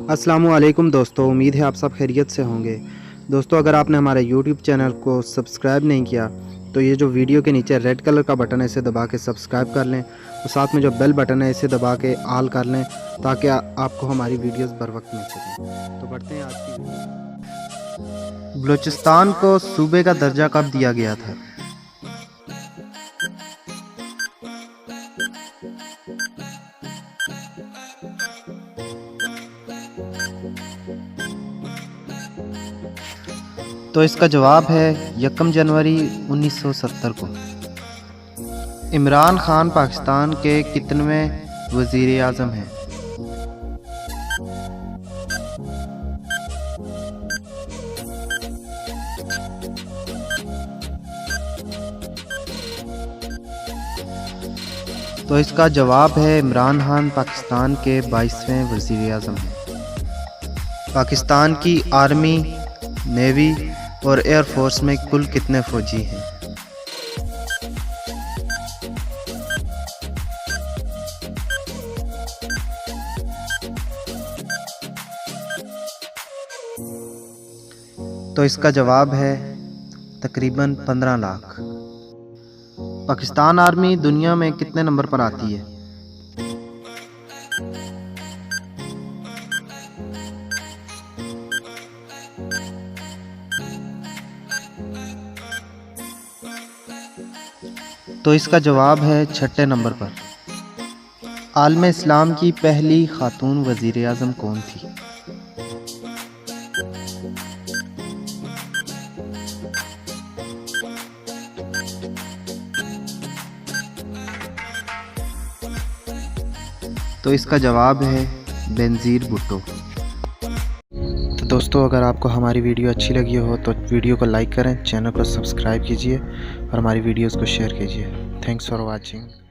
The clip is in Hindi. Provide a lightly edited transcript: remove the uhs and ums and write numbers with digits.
अस्सलामुअलैकुम दोस्तों, उम्मीद है आप सब खैरियत से होंगे। दोस्तों, अगर आपने हमारे YouTube चैनल को सब्सक्राइब नहीं किया तो ये जो वीडियो के नीचे रेड कलर का बटन है इसे दबा के सब्सक्राइब कर लें और साथ में जो बेल बटन है इसे दबा के ऑल कर लें ताकि आपको हमारी वीडियोस बर वक्त मिल सकें। तो बढ़ते हैं आज की वीडियो। बलूचिस्तान को सूबे का दर्जा कब दिया गया था? तो इसका जवाब है 1 जनवरी 1970 को। इमरान खान पाकिस्तान के कितनवें वज़ीर आज़म हैं? तो इसका जवाब है इमरान खान पाकिस्तान के 22वें वज़ीर आज़म हैं। पाकिस्तान की आर्मी, नेवी और एयर फोर्स में कुल कितने फ़ौजी हैं? तो इसका जवाब है तकरीबन 15 लाख। पाकिस्तान आर्मी दुनिया में कितने नंबर पर आती है? तो इसका जवाब है 6ठे नंबर पर। आलम इस्लाम की पहली खातून वज़ीर आज़म कौन थी? तो इसका जवाब है बेनज़ीर भुट्टो। तो दोस्तों, अगर आपको हमारी वीडियो अच्छी लगी हो तो वीडियो को लाइक करें, चैनल को सब्सक्राइब कीजिए और हमारी वीडियोस को शेयर कीजिए। Thanks for watching.